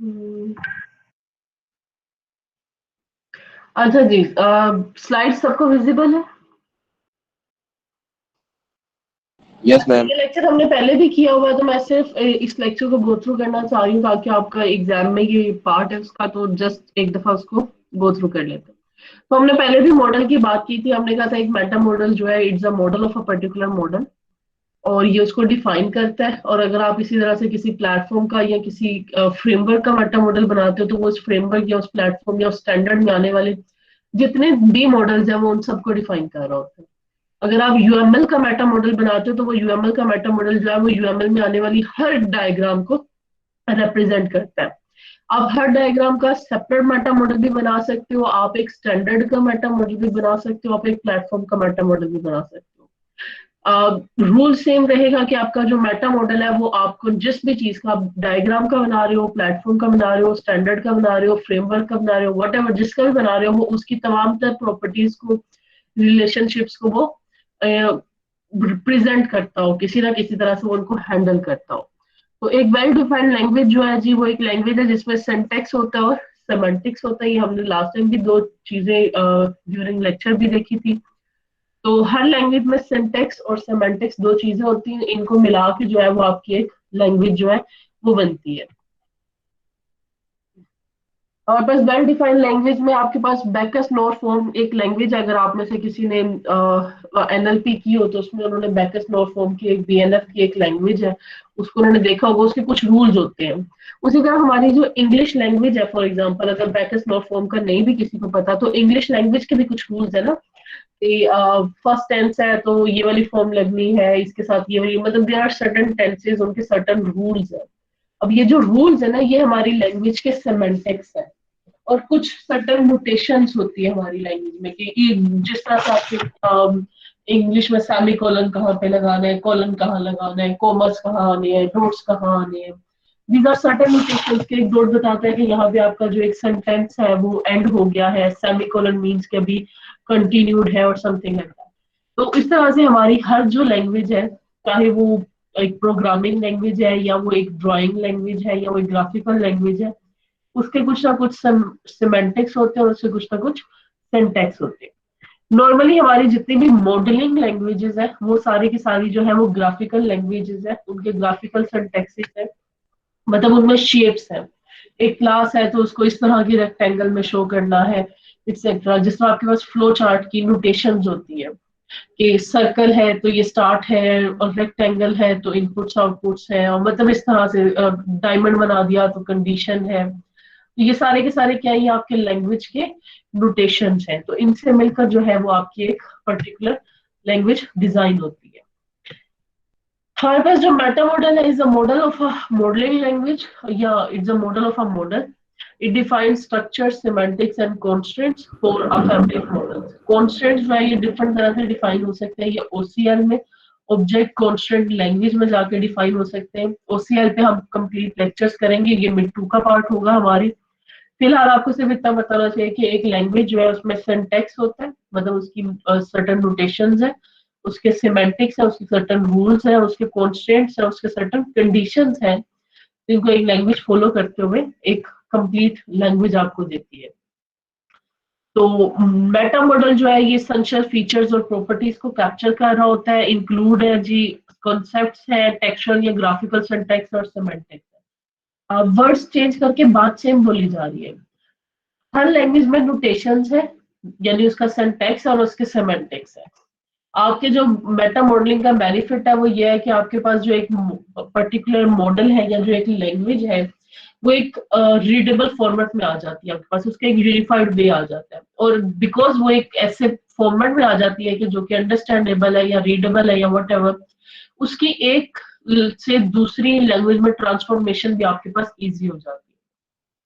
हम्म, अच्छा जी, स्लाइड सबको विजिबल है? Yes ma'am. ये लेक्चर हमने पहले भी किया हुआ है, तो मैं सिर्फ इस लेक्चर को गो थ्रू करना चाह रही हूँ ताकि आपका एग्जाम में ये पार्ट है उसका, तो जस्ट एक दफा उसको गो थ्रू कर लेते हैं। तो हमने पहले भी मॉडल की बात की थी, हमने कहा था एक मेटा मॉडल जो है it's a model of a particular model, और ये उसको डिफाइन करता है। और अगर आप इसी तरह से किसी प्लेटफॉर्म का या किसी फ्रेमवर्क का मेटा मॉडल बनाते हो, तो वो उस फ्रेमवर्क या उस प्लेटफॉर्म या उस स्टैंडर्ड में आने वाले जितने भी मॉडल्स हैं वो उन सबको डिफाइन कर रहा होता है। अगर आप यूएमएल का मेटा मॉडल बनाते हो, तो वो यूएमएल का मेटा मॉडल जो है वो यूएमएल में आने वाली हर डायग्राम को रिप्रेजेंट करता है। आप हर डायग्राम का सेपरेट मेटा मॉडल भी बना सकते हो, आप एक स्टैंडर्ड का मेटा मॉडल भी बना सकते हो, आप एक प्लेटफॉर्म का मेटा मॉडल भी बना सकते हो। रूल सेम रहेगा कि आपका जो मेटा मॉडल है वो आपको जिस भी चीज का आप डायग्राम का बना रहे हो, प्लेटफॉर्म का बना रहे हो, स्टैंडर्ड का बना रहे हो, फ्रेमवर्क का बना रहे हो, वट एवर जिसका भी बना रहे हो, वो उसकी तमाम तर प्रॉपर्टीज को, रिलेशनशिप्स को वो रिप्रेजेंट करता हो, किसी ना किसी तरह से वो उनको हैंडल करता हो। तो एक वेल डिफाइंड लैंग्वेज जो है जी, वो एक लैंग्वेज है जिसमें सिंटैक्स होता है और सेमेंटिक्स होता है। ये हमने लास्ट टाइम भी दो चीजें ड्यूरिंग लेक्चर भी देखी थी। तो हर लैंग्वेज में सिंटैक्स और सेमेंटिक्स दो चीजें होती हैं, इनको मिला के जो है वो आपकी एक लैंग्वेज जो है वो बनती है। और बस वेल डिफाइंड लैंग्वेज में आपके पास बैकस नॉर फॉर्म एक लैंग्वेज है। अगर आप में से किसी ने एनएलपी की हो, तो उसमें उन्होंने बैकस नॉर फॉर्म की एक बीएनएफ की एक लैंग्वेज है, उसको उन्होंने देखा होगा, उसके कुछ रूल्स होते हैं। उसी तरह हमारी जो इंग्लिश लैंग्वेज है, फॉर एग्जांपल अगर बैकस नॉर फॉर्म का नहीं भी किसी को पता, तो इंग्लिश लैंग्वेज के भी कुछ रूल्स है ना कि फर्स्ट टेंस है तो ये वाली फॉर्म लगनी है, इसके साथ ये वाली, मतलब देयर आर सर्टेन टेंसेस, उनके सर्टेन रूल्स है। अब ये जो रूल्स है ना, ये हमारी लैंग्वेज के सेमेंटिक्स है। और कुछ सर्टेन नोटेशंस होती है हमारी लैंग्वेज में कि जिस तरह से आपके इंग्लिश में सेमी कोलन कहाँ पे लगाना है, कोलन कहाँ लगाना है, कॉमर्स कहाँ आने हैं, डॉट्स कहाँ आने हैं। दीज आर सर्टेन नोटेशंस के एक डॉट बताता है कि यहाँ पे आपका जो एक सेंटेंस है वो एंड हो गया है, सेमी कोलन मीन्स के अभी कंटिन्यूड है और समथिंग लाइक दैट। तो इस तरह से हमारी हर जो लैंग्वेज है, चाहे वो एक प्रोग्रामिंग लैंग्वेज है या वो एक ड्राइंग लैंग्वेज है या वो एक ग्राफिकल लैंग्वेज है, उसके कुछ ना कुछ सिमेंटिक्स होते हैं और उसके कुछ ना कुछ सिंटैक्स होते हैं। नॉर्मली हमारी जितनी भी मॉडलिंग लैंग्वेजेस है वो सारी की सारी जो है वो ग्राफिकल लैंग्वेजेस है, उनके ग्राफिकल सिंटैक्सेस है, मतलब उनमें शेप्स है। एक क्लास है तो उसको इस तरह की रेक्टेंगल में शो करना है, एक्सेट्रा। जिस तरह आपके पास फ्लो चार्ट की नोटेशंस होती है कि सर्कल है तो ये स्टार्ट है, और रेक्टेंगल है तो इनपुट्स आउटपुट्स है, और मतलब इस तरह से डायमंड बना दिया तो कंडीशन है। तो ये सारे के सारे क्या है, ये आपके लैंग्वेज के नोटेशंस हैं। तो इनसे मिलकर जो है वो आपकी एक पर्टिकुलर लैंग्वेज डिजाइन होती है। हमारे पास जो मेटा मॉडल है is a model of a modelling language, या it's a model of a model. It defines structure, semantics and constants for a family of models. Constants जो है ये डिफरेंट तरह से डिफाइन हो सकते हैं। ये ओसीएल में, ऑब्जेक्ट कॉन्स्टेंट लैंग्वेज में जाके डिफाइन हो सकते हैं। ओसीएल पे हम कंप्लीट लेक्चर्स करेंगे, ये मिड टू का पार्ट होगा हमारी। फिलहाल आपको सिर्फ इतना बताना चाहिए कि एक लैंग्वेज जो है उसमें सिंटैक्स होता है, मतलब उसकी सर्टेन नोटेशंस है, उसके सिमेंटिक्स है, उसके सर्टेन रूल्स है, उसके कॉन्स्टेंट्स है, उसके सर्टेन कंडीशंस हैं, जिनको एक लैंग्वेज फॉलो करते हुए एक कंप्लीट लैंग्वेज आपको देती है। तो मेटा मॉडल जो है ये एसेंशियल फीचर्स और प्रॉपर्टीज को कैप्चर कर रहा होता है। इंक्लूड है जी कॉन्सेप्ट्स है, टेक्सचुअल या ग्राफिकल सिंटैक्स और सिमेंटिक्स है। वर्ड्स चेंज करके बात सेम बोली जा रही है। हर लैंग्वेज में नोटेशंस है, यानी उसका सिंटैक्स और उसके सेमेंटिक्स है। आपके जो मेटा मॉडलिंग का बेनिफिट है वो ये है कि आपके पास जो एक पर्टिकुलर मॉडल है या जो एक लैंग्वेज है वो एक रीडेबल फॉर्मेट में आ जाती है, आपके पास उसका एक यूनिफाइड वे आ जाता है। और बिकॉज वो एक ऐसे फॉर्मेट में आ जाती है कि जो कि अंडरस्टैंडेबल है या रीडेबल है या वट एवर, उसकी एक से दूसरी लैंग्वेज में ट्रांसफॉर्मेशन भी आपके पास ईजी हो जाती है।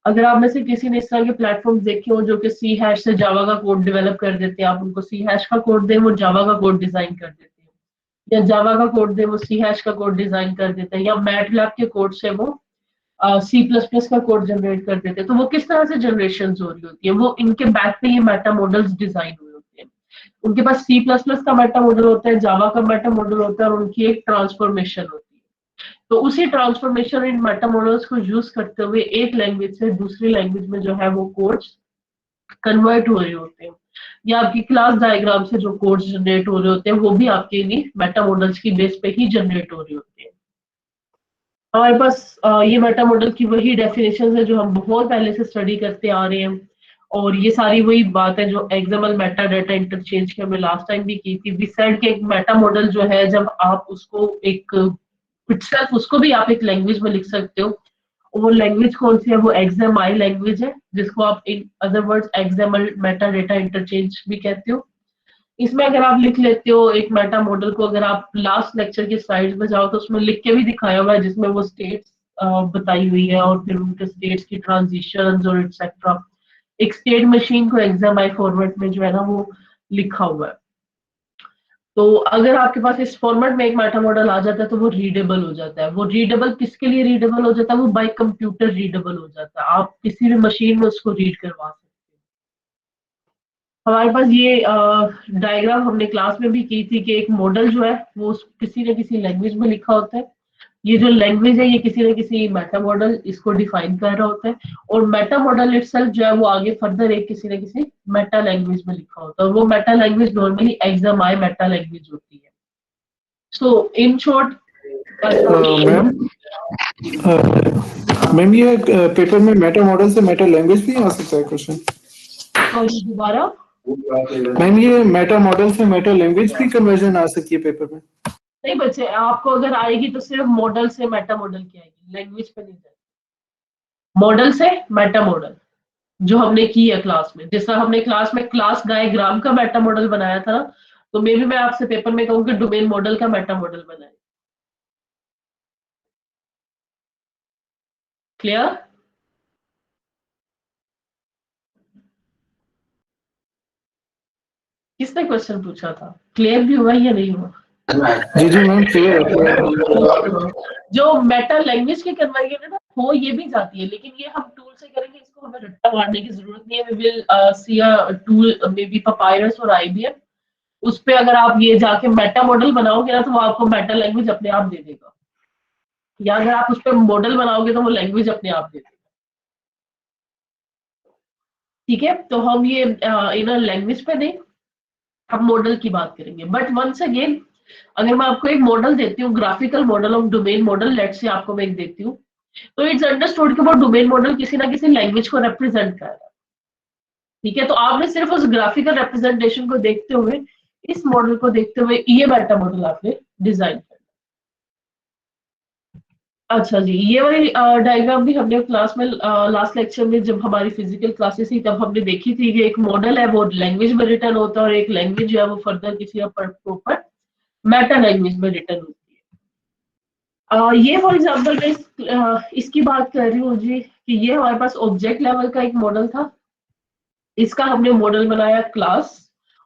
अगर आप में से किसी ने इस तरह के प्लेटफॉर्म देखे हो जो कि सी हैश से जावा का कोड डेवलप कर देते हैं, आप उनको सी हैश का कोड दें वो जावा का कोड डिजाइन कर देते हैं, या जावा का कोड दें वो सी हैश का कोड डिजाइन कर देते हैं, या मैटलैब के कोड से वो सी प्लस प्लस का कोड जनरेट कर देते हैं, तो वो किस तरह से जनरेशन हो रही होती है, वो इनके बैक पे ये मेटा मॉडल्स डिजाइन हुए होते हैं। उनके पास सी प्लस प्लस का मेटा मॉडल होता है, जावा का मेटा मॉडल होता है, और उनकी एक ट्रांसफॉर्मेशन होती है। तो उसी ट्रांसफॉर्मेशन इन मेटा मॉडल्स को यूज करते हुए एक लैंग्वेज से दूसरी लैंग्वेज में जो है वो कोड्स कन्वर्ट हो रहे होते हैं, या आपकी क्लास डायग्राम से जो कोड्स जनरेट हो रहे होते हैं वो भी आपके इन्हीं मेटा मॉडल्स की बेस पे ही जनरेट हो रहे होते हैं। हमारे पास ये मेटा मॉडल की वही डेफिनेशन है जो हम बहुत पहले से स्टडी करते आ रहे हैं, और ये सारी वही बात है जो एक्सएमएल मेटा डाटा इंटरचेंज की हमने लास्ट टाइम भी की थी। वी सेड कि एक मेटा मॉडल जो है जब आप उसको एक इटसेल्फ उसको भी आप एक लैंग्वेज में लिख सकते हो, और वो लैंग्वेज कौन सी है, वो एक्सएमआई लैंग्वेज है, जिसको आप in other words XML Meta data interchange भी कहते हो। इसमें अगर आप लिख लेते हो एक मेटा मॉडल को, अगर आप लास्ट लेक्चर की स्लाइड्स में जाओ तो उसमें लिख के भी दिखाया हुआ है, जिसमें वो स्टेट्स बताई हुई है और फिर उनके स्टेट्स की ट्रांजिशंस और एक्सेट्रा। एक स्टेट मशीन को एक्सएमआई फॉर्मेट में जो है ना वो लिखा हुआ है। तो अगर आपके पास इस फॉर्मेट में एक मेटा मॉडल आ जाता है तो वो रीडेबल हो जाता है। वो रीडेबल किसके लिए रीडेबल हो जाता है, वो बाय कंप्यूटर रीडेबल हो जाता है, आप किसी भी मशीन में उसको रीड करवा सकते हैं। हमारे पास ये डायग्राम हमने क्लास में भी की थी कि एक मॉडल जो है वो किसी न किसी लैंग्वेज में लिखा होता है। ये जो लैंग्वेज है ये किसी न किसी मेटा मॉडल इसको डिफाइन कर रहा होता है, और मेटा मॉडल इटसेल्फ जो है वो आगे फर्दर एक किसी न किसी मेटा लैंग्वेज में लिखा होता है, और वो meta language normally XMI meta language होती है। So in short ma'am ma'am ये पेपर में मेटा मॉडल से मेटा लैंग्वेज भी आ सकता है क्वेश्चन? दोबारा मैम ये मेटा मॉडल से मेटा लैंग्वेज भी कन्वर्जन आ सकती है पेपर में? नहीं बच्चे, आपको अगर आएगी तो सिर्फ मॉडल से मेटा मॉडल की आएगी, लैंग्वेज पे नहीं जाएगी। मॉडल से मेटा मॉडल जो हमने की है क्लास में, जैसा हमने क्लास में क्लास डायग्राम का मेटा मॉडल बनाया था, तो मे भी मैं आपसे पेपर में कहूँ कि डोमेन मॉडल का मेटा मॉडल बनाए। क्लियर? किसने क्वेश्चन पूछा था? क्लियर भी हुआ या नहीं हुआ? जी जी मैम क्लियर। जो मेटा लैंग्वेज की कन्वर्जन है ना वो ये भी जाती है, लेकिन ये हम टूल से करेंगे, इसको हमें रट्टा मारने की जरूरत नहीं है। We will see a tool may be papyrus और आईबीएम। उस पे अगर आप ये जाके मेटा मॉडल बनाओगे ना तो वो आपको मेटा लैंग्वेज अपने आप दे देगा, या अगर आप उस पर मॉडल बनाओगे तो वो लैंग्वेज अपने आप दे देगा। ठीक है, तो हम ये इनर लैंग्वेज पे नहीं, हम मॉडल की बात करेंगे। बट वंस अगेन अगर मैं आपको एक मॉडल देती हूँ, graphical model of domain model, let's say आपको मैं एक देती हूँ, तो इट्स अंडरस्टूड कि वो डोमेन मॉडल किसी ना किसी लैंग्वेज को रिप्रेजेंट कर रहा है। ठीक है, तो आपने सिर्फ उस ग्राफिकल रिप्रेजेंटेशन को देखते हुए, इस मॉडल को देखते हुए ये मेटा मॉडल आपने डिजाइन कर। अच्छा जी, ये वाली डायग्राम भी हमने क्लास में लास्ट लेक्चर में जब हमारी फिजिकल क्लासेस थी तब हमने देखी थी कि एक मॉडल है वो लैंग्वेज में रिटर्न होता है, और एक लैंग्वेज जो है वो फर्दर किसी प्रॉपर मेटा लैंग्वेज में रिटर्न होती है। ये फॉर एग्जांपल मैं इसकी बात कर रही हूँ जी कि ये हमारे पास ऑब्जेक्ट लेवल का एक मॉडल था, इसका हमने मॉडल बनाया क्लास,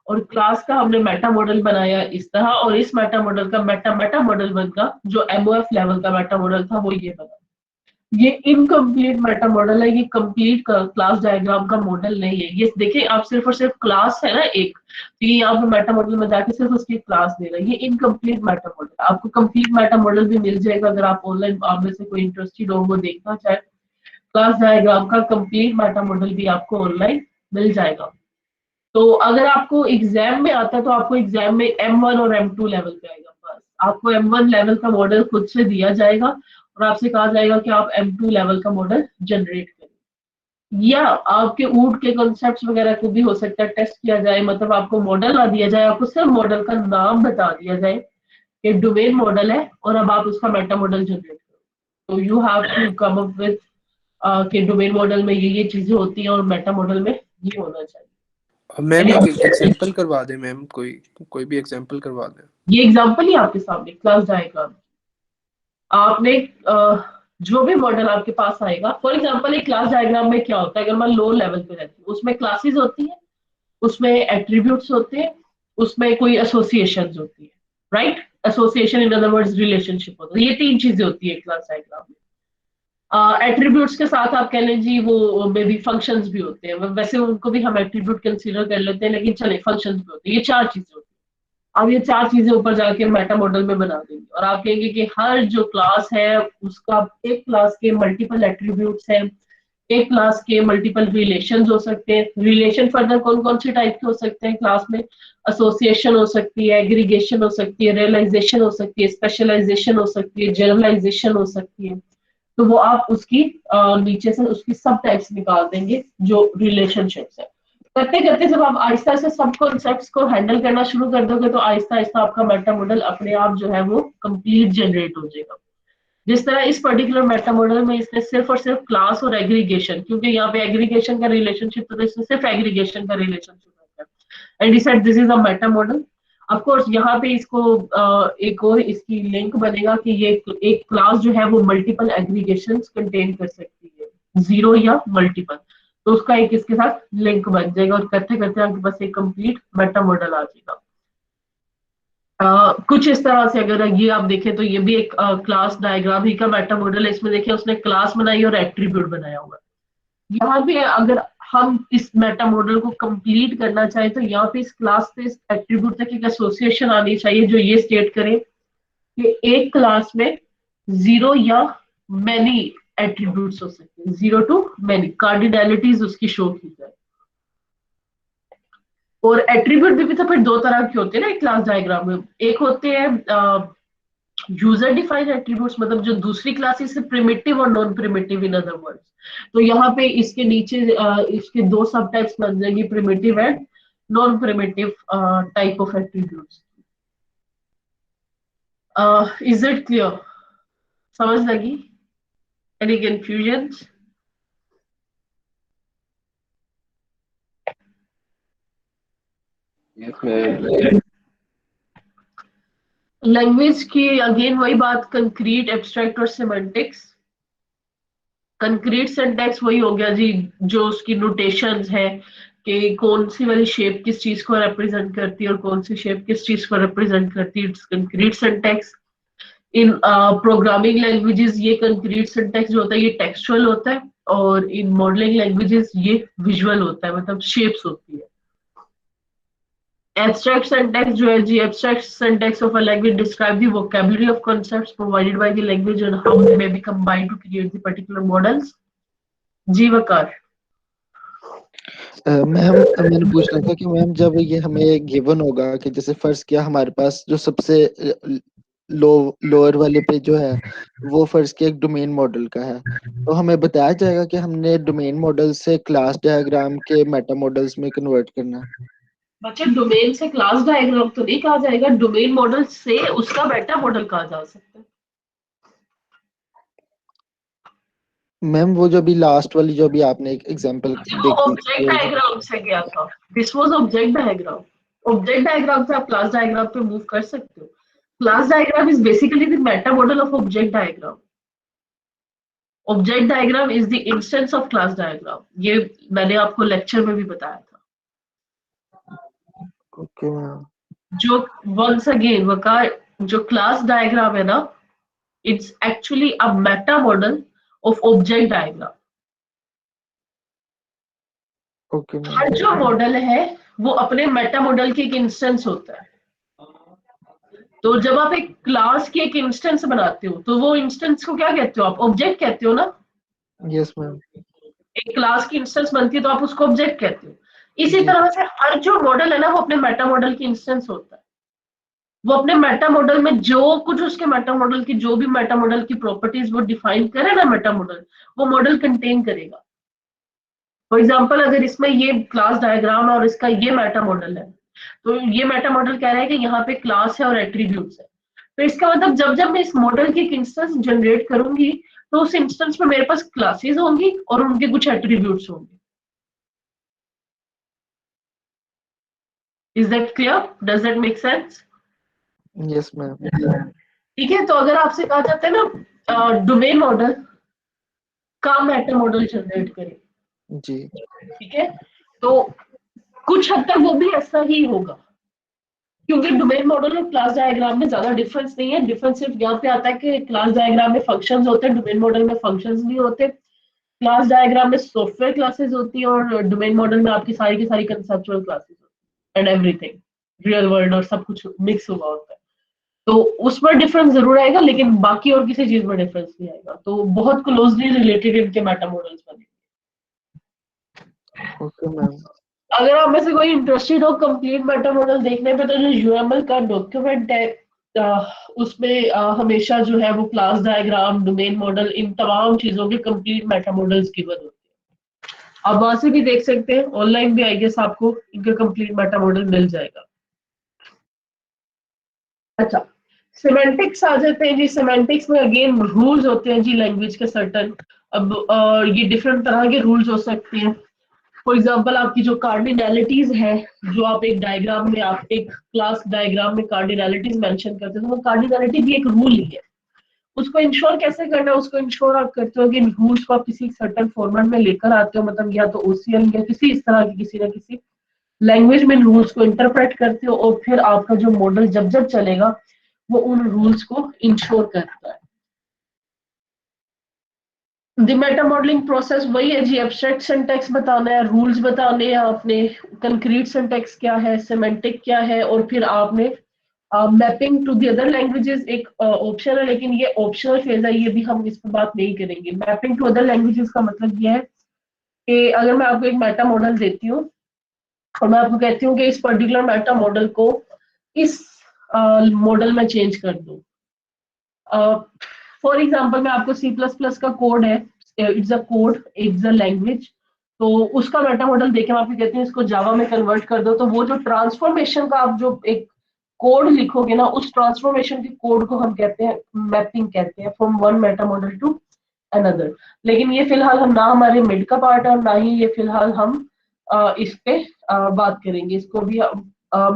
और क्लास का हमने मेटा मॉडल बनाया इस तरह, और इस मेटा मॉडल का मेटा मेटा मॉडल बनकर जो एमओएफ लेवल का मेटा मॉडल था वो ये बना। ये इनकम्प्लीट मेटा मॉडल है, ये कंप्लीट क्लास डायग्राम का मॉडल नहीं है। ये देखिए आप सिर्फ और सिर्फ क्लास है ना एक, तो ये यहाँ पे मेटा मॉडल में जाके सिर्फ उसकी क्लास दे रहा है, ये इनकम्प्लीट मेटा मॉडल। आपको कंप्लीट मेटा मॉडल भी मिल जाएगा अगर आप ऑनलाइन, आप में से कोई इंटरेस्टेड हो वो देखना चाहे, क्लास डायग्राम का कंप्लीट मेटा मॉडल भी आपको ऑनलाइन मिल जाएगा। तो अगर आपको एग्जाम में आता है तो आपको एग्जाम में M1 और M2 लेवल पे आएगा, बस आपको M1 लेवल का मॉडल खुद से दिया जाएगा और आपसे कहा जाएगा कि आप M2 लेवल का मॉडल जनरेट करें, या आपके ऊट के कॉन्सेप्ट्स वगैरह को भी हो सकता है टेस्ट किया जाए, मतलब आपको मॉडल ना दिया जाए, आपको सिर्फ मॉडल का नाम बता दिया जाए कि डोमेन मॉडल है और अब आप उसका मेटा मॉडल जनरेट करो। तो you have to come up with कि डोमेन मॉडल में ये चीजें होती हैं और मेटा मॉडल में ये होना चाहिए। मैम एक एग्जांपल करवा दे मैम, कोई भी एग्जांपल करवा दे। ये एग्जांपल ही आपके सामने क्लास डायग्राम, आपने जो भी मॉडल आपके पास आएगा, फॉर एग्जांपल एक क्लास डायग्राम में क्या होता है, अगर मैं लो लेवल पे रहती हूँ, उसमें क्लासेस होती है, उसमें एट्रीब्यूट्स होते हैं, उसमें कोई एसोसिएशंस होती है, right? Association in other words relationship होता है, ये तीन चीजें होती है क्लास डायग्राम में। एट्रीब्यूट्स के साथ आप कह लीजिए वो मे बी फंक्शंस भी होते हैं, वैसे उनको भी हम एट्रीब्यूट कंसीडर कर लेते हैं, लेकिन चले फंक्शंस भी होते हैं, ये चार चीजें होती हैं। अब ये 4 चीजें ऊपर जाके मेटा मॉडल में बना देंगे और आप कहेंगे कि हर जो क्लास है उसका एक क्लास के मल्टीपल एट्रीब्यूट्स हैं, एक क्लास के मल्टीपल रिलेशंस हो सकते हैं। रिलेशन फर्दर कौन कौन से टाइप के हो सकते हैं क्लास में? एसोसिएशन हो सकती है, एग्रीगेशन हो सकती है, रियलाइजेशन हो सकती है, स्पेशलाइजेशन हो सकती है, जनरलाइजेशन हो सकती है। तो वो आप उसकी नीचे से उसकी सब टाइप्स निकाल देंगे जो रिलेशनशिप्स है। करते करते जब आप आहिस्ता से सब कॉन्सेप्ट्स को हैंडल करना शुरू कर दोगे तो आहिस्ता आहिस्ता आपका मेटा मॉडल अपने आप जो है वो कंप्लीट जनरेट हो जाएगा। जिस तरह इस पर्टिकुलर मेटा मॉडल में इसने सिर्फ और सिर्फ क्लास और एग्रीगेशन, क्योंकि यहाँ पे एग्रीगेशन का रिलेशनशिप तो इसमें सिर्फ एग्रीगेशन का रिलेशनशिप है, and he said this is a meta model. Of course यहाँ पे इसको एक और इसकी लिंक बनेगा कि ये एक क्लास जो है वो मल्टीपल एग्रीगेशंस कंटेन कर सकती है, 0 या मल्टीपल। तो उसका एक इसके साथ लिंक बन जाएगा और करते करते आपके पास एक कंप्लीट मेटा मॉडल आ जाएगा। कुछ इस तरह से अगर ये आप देखें तो ये भी एक क्लास डायग्राम ही का मेटा मॉडल है। इसमें देखिए उसने क्लास बनाई और एट्रीब्यूट बनाया हुआ है। यहाँ पे अगर हम इस मेटा मॉडल को कंप्लीट करना चाहें तो यहाँ पे इस क्लास से इस एट्रीब्यूट तक एक एसोसिएशन आनी चाहिए जो ये स्टेट करे कि एक क्लास में 0 या मैनी एट्रीब्यूट्स हो सकते हैं, 0 to many कार्डिनैलिटीज उसकी शो की जाए। और एट्रीब्यूट भी तो फिर दो तरह के होते हैं ना एक क्लास डायग्राम में। एक होते हैं यूजर डिफाइंड एट्रीब्यूट्स, मतलब जो दूसरी क्लासेस से प्रिमिटिव और non primitive in other words. तो यहाँ पे इसके नीचे इसके दो सब टाइप्स बन जाएंगी, primitive and non primitive type of attributes. Is it clear? समझ लगी? Any confusion? लैंग्वेज की अगेन वही बात, कंक्रीट, एब्स्ट्रैक्ट और सिमेंटिक्स। कंक्रीट सिंटैक्स वही हो गया जी, जो उसकी नोटेशंस है कि कौन सी वाली शेप किस चीज को रिप्रेजेंट करती है और कौन सी शेप किस चीज को रिप्रेजेंट करती है, it's concrete syntax. In programming languages ये कंक्रीट सिंटैक्स जो होता है ये टेक्सचुअल होता है, और इन मॉडलिंग लैंग्वेजेस ये विजुअल होता है, मतलब शेप्स होती है। Abstract syntax जो है जी, abstract syntax of a language describe the vocabulary of concepts provided by the language and how they may be combined to create the particular models। Ji Waqar. Ma'am मैंने पूछना था कि मैम जब ये हमें गिवन होगा कि जैसे फर्ज किया हमारे पास जो सबसे लोअर वाले पे जो है वो फर्ज किया एक डोमेन मॉडल का है, तो हमें बताया जाएगा कि हमने डोमेन मॉडल से क्लास डायग्राम के मेटा मॉडल्स में कन्वर्ट करना है। बच्चे डोमेन से क्लास डायग्राम तो नहीं कहा जाएगा, डोमेन मॉडल से उसका मेटा मॉडल कहा जा सकता है। मैम वो जो भी लास्ट वाली जो भी आपने एक एग्जांपल वो ऑब्जेक्ट डायग्राम से गया था, this was object diagram. Object diagram से आप क्लास डायग्राम पे मूव कर सकते हो। Class diagram is basically the meta model of object diagram. Object diagram is the instance of class diagram, ये मैंने आपको लेक्चर में भी बताया था। Okay ma'am. जो वंस अगेन वकार, जो क्लास डायग्राम है ना, it's actually a meta model of object diagram. Okay ma'am. हर जो मॉडल है वो अपने मेटा मॉडल की एक इंस्टेंस होता है। तो जब आप एक क्लास की एक इंस्टेंस बनाते हो तो वो इंस्टेंस को क्या कहते हो आप? ऑब्जेक्ट कहते हो ना। Yes ma'am. एक क्लास की इंस्टेंस बनती है तो आप उसको ऑब्जेक्ट कहते हो। इसी तरह से हर जो मॉडल है ना वो अपने मेटा मॉडल की इंस्टेंस होता है। वो अपने मेटा मॉडल में जो कुछ उसके मेटा मॉडल की जो भी मेटा मॉडल की प्रॉपर्टीज वो डिफाइन करे ना मेटा मॉडल, वो मॉडल कंटेन करेगा। फॉर एग्जाम्पल अगर इसमें ये क्लास डायग्राम है और इसका ये मेटा मॉडल है, तो ये मेटा मॉडल कह रहा है कि यहाँ पे क्लास है और एट्रीब्यूट्स है। तो इसका मतलब जब जब मैं इस मॉडल की एक इंस्टेंस जनरेट करूंगी तो उस इंस्टेंस में मेरे पास क्लासेस होंगी और उनके कुछ एट्रीब्यूट्स होंगे। Is that clear? Does that make sense? Yes ma'am. ठीक है, तो अगर आपसे कहा जाता है ना डोमेन मॉडल का मेटा मॉडल जनरेट करें, जी ठीक है, तो कुछ हद तक वो भी ऐसा ही होगा, क्योंकि डोमेन मॉडल और क्लास डायग्राम में ज्यादा डिफरेंस नहीं है। डिफरेंस सिर्फ यहाँ पे आता है कि क्लास डायग्राम में फंक्शंस होते हैं, डोमेन मॉडल में फंक्शंस नहीं होते। क्लास डायग्राम में सॉफ्टवेयर क्लासेस होती है और डोमेन मॉडल में आपकी सारी की सारी कंसेप्चुअल क्लासेस होती है एंड एवरीथिंग। रियल वर्ल्ड और सब कुछ मिक्स हुआ होता है। तो उसमें डिफरेंस जरूर आएगा, लेकिन बाकी और किसी चीज में डिफरेंस नहीं आएगा। तो बहुत क्लोजली रिलेटेड इनके मेटा मॉडल्स बने। Okay ma'am. अगर आप में से कोई इंटरेस्टेड हो कंप्लीट मेटा मॉडल देखने पे, तो जो यूएमएल का डॉक्यूमेंट है उसमें हमेशा जो है वो क्लास डायग्राम, डोमेन मॉडल, इन तमाम चीजों के कंप्लीट मेटा मॉडल्स गिवन होते हैं। आप वहां से भी देख सकते हैं, ऑनलाइन भी आई गेस आपको इनका कंप्लीट मेटा मॉडल मिल जाएगा। अच्छा, सिमेंटिक्स आ जाते हैं जी। सिमेंटिक्स में अगेन रूल्स होते हैं जी लैंग्वेज के सर्टन। अब ये डिफरेंट तरह के रूल्स हो सकते हैं। फॉर एग्जांपल आपकी जो कार्डिनैलिटीज है, जो आप एक डायग्राम में, आप एक क्लास डायग्राम में कार्डिनैलिटीज मेंशन करते हैं, तो वो कार्डिनैलिटी भी एक रूल ही है। उसको इंश्योर कैसे करना है, उसको इंश्योर आप करते हो कि इन रूल्स को आप किसी सर्टन फॉर्मेट में लेकर आते हो, मतलब या तो ओसीएल या किसी इस तरह की किसी ना किसी लैंग्वेज में रूल्स को इंटरप्रेट करते हो, और फिर आपका जो मॉडल जब जब चलेगा वो उन रूल्स को इंश्योर करता है। द मेटा मॉडलिंग प्रोसेस वही है जी, एब्स्ट्रैक्ट सिंटैक्स बताना है, रूल्स बताने हैं आपने, कंक्रीट सिंटैक्स क्या है, सिमेंटिक क्या है, और फिर आपने mapping to the other languages एक ऑप्शन है, लेकिन ये ऑप्शनल फेज है, ये भी हम इस पर बात नहीं करेंगे। मैपिंग टू अदर लैंग्वेजेस का मतलब ये है कि अगर मैं आपको एक मेटा मॉडल देती हूँ और मैं आपको कहती हूँ कि इस पर्टिकुलर मेटा मॉडल को इस मॉडल में चेंज कर दो। फॉर एग्जाम्पल मैं आपको सी प्लस प्लस का कोड है, it's a code, it's a language, तो उसका मेटा मॉडल देके मैं आपको कहती हूँ इसको जावा में कन्वर्ट कर दो, तो वो जो ट्रांसफॉर्मेशन का आप जो एक कोड लिखोगे ना, उस ट्रांसफॉर्मेशन के कोड को हम कहते हैं मैपिंग कहते हैं, from one meta model to another. लेकिन ये फिलहाल हम ना हमारे मिड का पार्ट है और ना ही ये फिलहाल हम इस पे बात करेंगे, इसको भी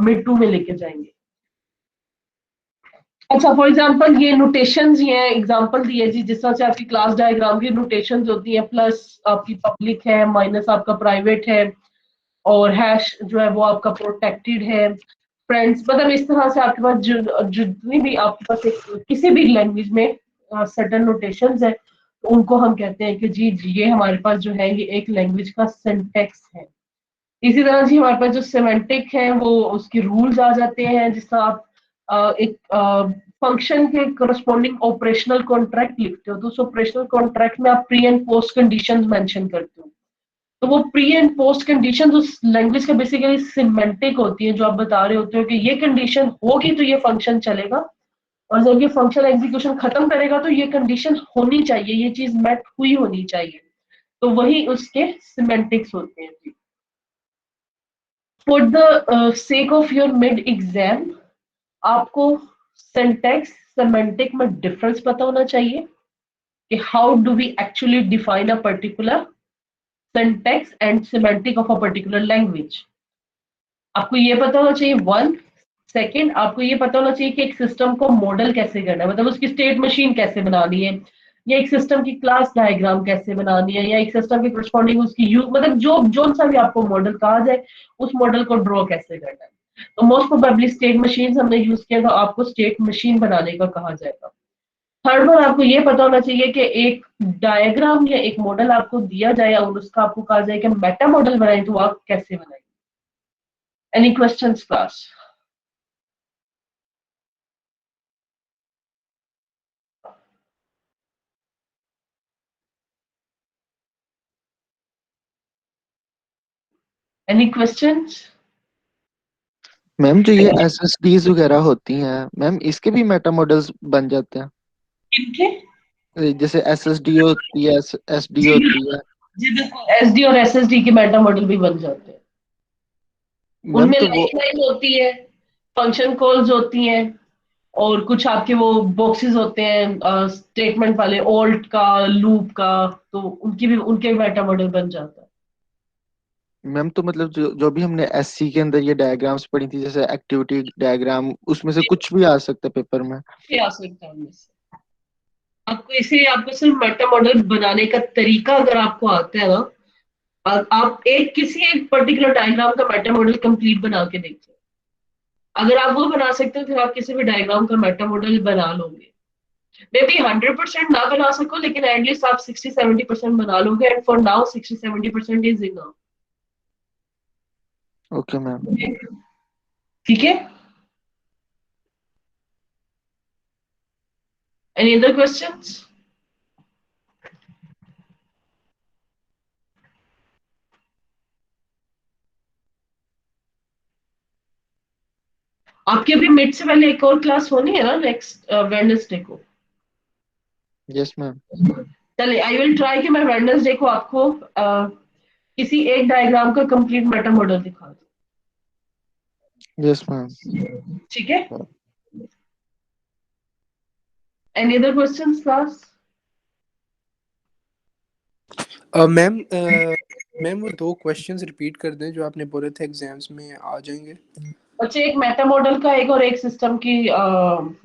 मिड टू में लेके जाएंगे। अच्छा, फॉर एग्जांपल ये नोटेशंस ये एग्जांपल दिए जी, जिस तरह से आपकी क्लास डायग्राम की नोटेशंस होती है, प्लस आपकी पब्लिक है, माइनस आपका प्राइवेट है, और हैश जो है वो आपका प्रोटेक्टेड है, फ्रेंड्स, मतलब इस तरह से आपके पास जितनी भी आपके पास किसी भी लैंग्वेज में सर्टेन नोटेशंस है, तो उनको हम कहते हैं कि जी ये हमारे पास जो है ये एक लैंग्वेज का सिंटैक्स है। इसी तरह से हमारे पास जो सिमेंटिक है वो उसके रूल्स आ जाते हैं, जिस तरह आप एक फंक्शन के करस्पॉन्डिंग ऑपरेशनल कॉन्ट्रैक्ट लिखते हो, तो उस ऑपरेशनल कॉन्ट्रैक्ट में आप pre and post conditions mention करते हो, तो वो प्री एंड पोस्ट कंडीशंस उस लैंग्वेज के बेसिकली सिमेंटिक होती है, जो आप बता रहे होते हो कि ये कंडीशन होगी तो ये फंक्शन चलेगा, और जब ये फंक्शन एग्जीक्यूशन खत्म करेगा तो ये कंडीशन होनी चाहिए, ये चीज मेट हुई होनी चाहिए, तो वही उसके सिमेंटिक्स होते हैं। For the sake of your mid exam आपको सिंटैक्स सिमेंटिक में डिफरेंस पता होना चाहिए कि how do we actually define a particular syntax and semantic of a particular language. आपको ये पता होना चाहिए, वन सेकंड आपको ये पता होना चाहिए कि एक सिस्टम को मॉडल कैसे करना है, मतलब उसकी स्टेट मशीन कैसे बनानी है, या एक सिस्टम की क्लास डायग्राम कैसे बनानी है, या एक सिस्टम के करस्पॉन्डिंग उसकी यूज, मतलब जो सा भी आपको मॉडल कहा जाए उस मॉडल को ड्रॉ कैसे करना है। तो मोस्ट प्रोबेबली स्टेट मशीन हमने यूज किया तो आपको स्टेट मशीन बनाने का कहा जाएगा। थर्ड वन आपको ये पता होना चाहिए कि एक डायग्राम या एक मॉडल आपको दिया जाए और उसका आपको कहा जाए कि मेटा मॉडल बनाए, तो आप कैसे बनाएंगे। Any questions class? Any questions? Ma'am जो ये एसएसडीज वगैरह होती हैं मैम, इसके भी मेटा मॉडल्स बन जाते हैं? किनके? जैसे एसएसडी होती है, एसडी जी होती बिल्कुल, है। जी बिल्कुल, एसडी और एसएसडी के मेटा मॉडल भी बन जाते हैं। मैम उनमें तो वो लाइन होती है, फंक्शन कॉल्स होती हैं, और कुछ आपके वो बॉक्सेस होते हैं स्टेटमेंट वाले, ऑल्ट का, लूप का, तो उनकी भी उनके भी मेटा मॉडल बन जाता है। मैम तो मतलब जो भी हमने एससी के अंदर ये डायग्राम्स पढ़ी थी, जैसे एक्टिविटी डायग्राम, उसमें से कुछ भी आ सकता है पेपर में? ये आ सकता है उनमें से। आपको इसीलिए आपको सिर्फ मेटा मॉडल बनाने का तरीका अगर आपको आता है ना, आप एक किसी एक पर्टिकुलर डायग्राम का मेटा मॉडल कंप्लीट बना के देखिए। अगर आप वो बना सकते हो फिर आप किसी भी डायग्राम का मेटा मॉडल बना लोगे। मे बी 100% ना बना सको, लेकिन एटलीस्ट आप 60-70% बना लोगे, and for now 60-70% is enough. Okay ma'am. ठीक है, एनी अदर क्वेश्चंस? आपकी अभी मिड से पहले एक और क्लास होनी है ना नेक्स्ट वेडनेसडे को? Yes ma'am. चलिए, आई विल ट्राई कि मैं वेडनेसडे को आपको किसी एक डायग्राम का कंप्लीट मेटा मॉडल दिखा दूं। Yes ma'am. ठीक है, any other questions class? Ma'am ma'am वो 2 क्वेश्चंस रिपीट कर दें जो आपने बोले थे एग्जाम्स में आ जाएंगे। अच्छा, एक मेटा मॉडल का आएगा और एक सिस्टम की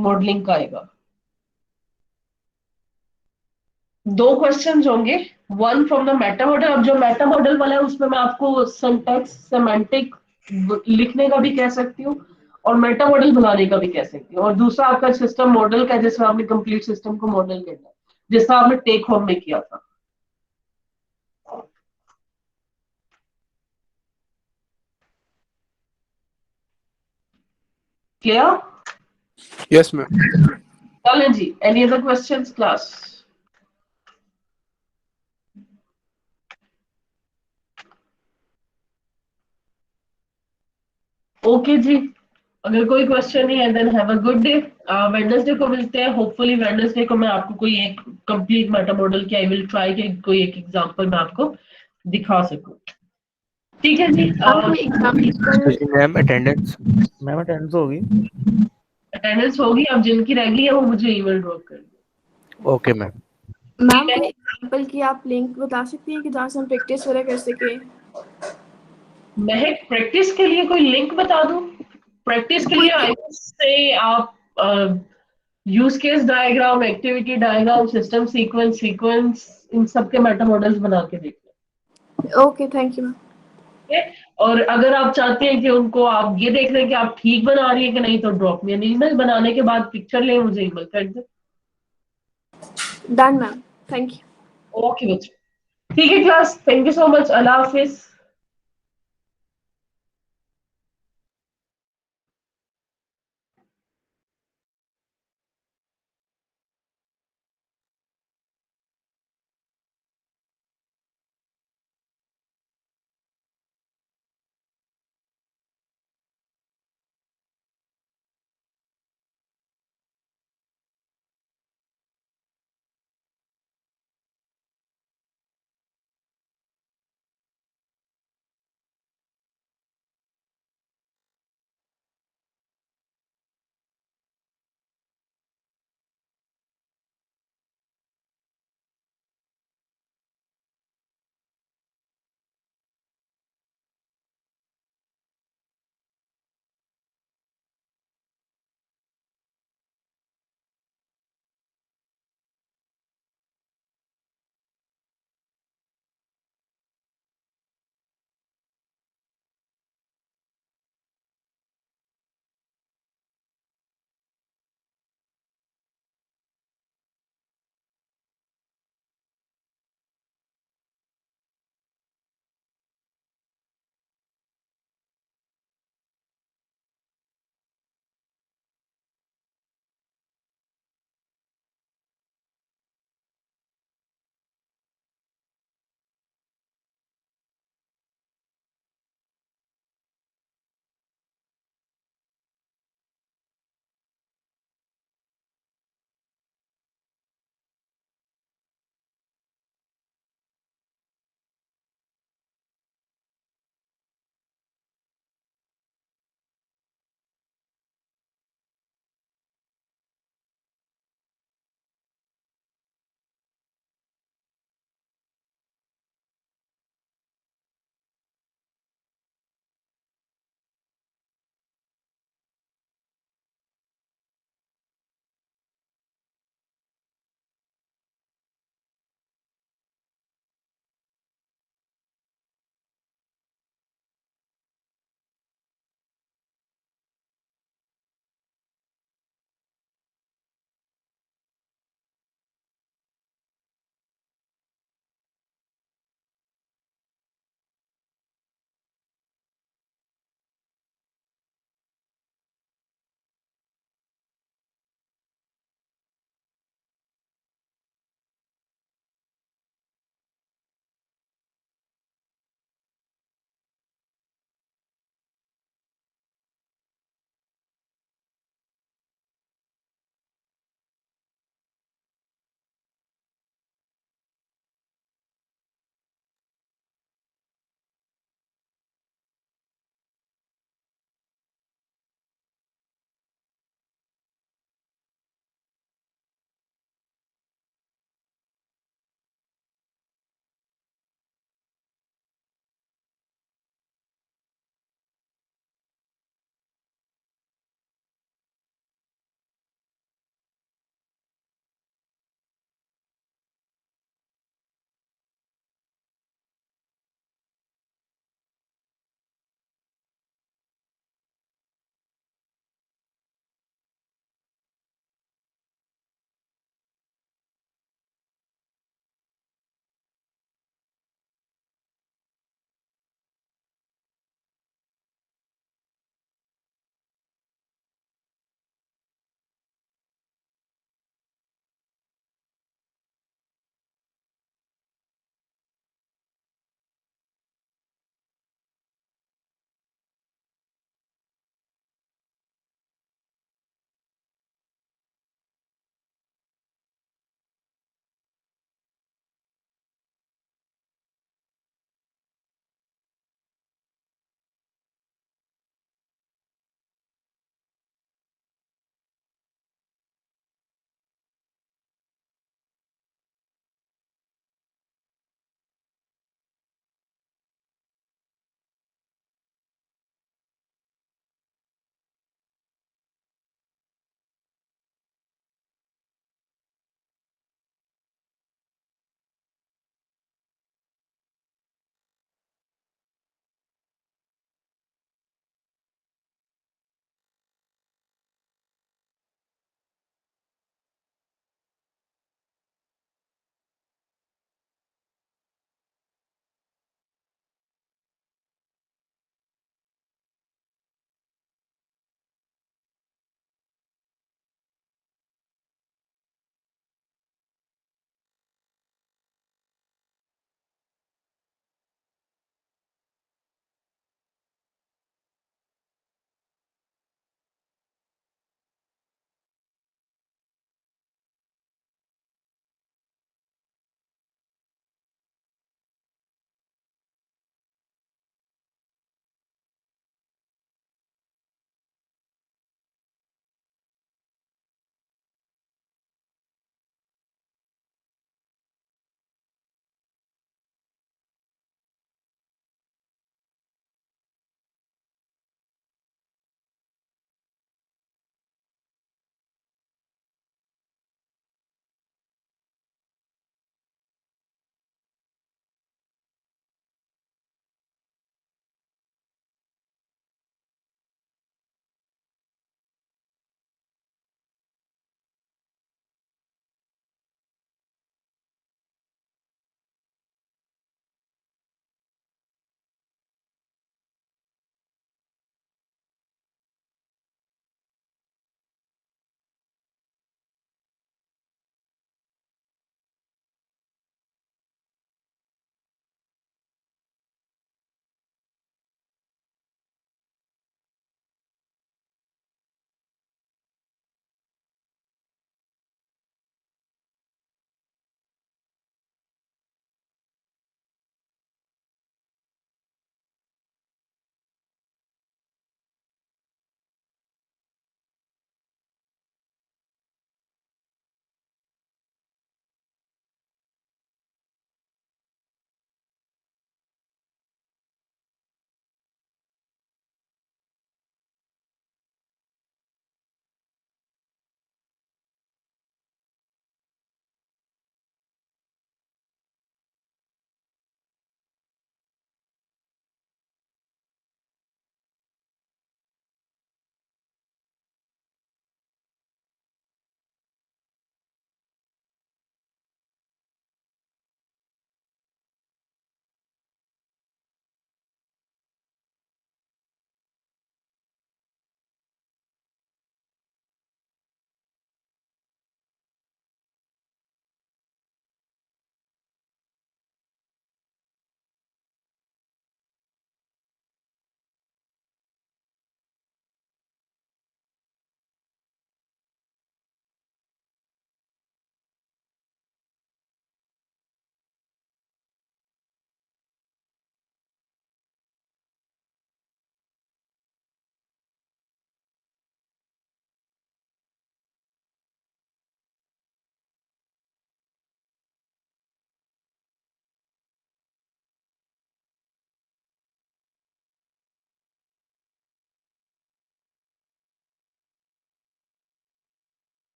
मॉडलिंग का आएगा। 2 क्वेश्चंस होंगे, one from the meta model. अब जो मेटा मॉडल वाला है उसमें मैं आपको सिंटैक्स सेमेंटिक लिखने का भी कह सकती हूँ और मेटा मॉडल बनाने का भी कह सकती हूँ, और दूसरा आपका सिस्टम मॉडल का, जिसमें आपने कंप्लीट सिस्टम को मॉडल करना है, जिसका आपने टेक होम में किया था। क्लियर? Yes ma'am. चलें जी, any other questions class? Okay जी, अगर कोई क्वेश्चन नहीं है then have a good day. Wednesday को मिलते हैं। होपफुली वेडनेसडे को मैं आपको कोई एक कंप्लीट मेटा मॉडल की आई विल ट्राई कि कोई एक एग्जांपल मैं आपको दिखा सकूं। ठीक है जी, कोई एग्जांपल? मैम अटेंडेंस होगी। अटेंडेंस होगी। अब जिनकी रह गई है वो मुझे ईमेल ड्रॉप कर दें। Okay ma'am. मैम कोई एग्जांपल की आप लिंक बता सकती हैं कि जहाँ से हम प्रैक्टिस वगैरह कर सके? महक, प्रैक्टिस के लिए कोई लिंक बता दूं? प्रैक्टिस के लिए आई विल से आप use case diagram, activity diagram, system sequence in सब के मेटा मॉडल्स बना के देखिए। Okay, thank you ma'am. है? और अगर आप चाहते हैं कि उनको आप ये देख लें कि आप ठीक बना रही है कि नहीं, तो ड्रॉप मी एन ईमेल, बनाने के बाद पिक्चर ले मुझे ईमेल कर दें। Done ma'am, thank you. Okay बच्चों, ठीक है class, thank you so much, Allah Hafiz.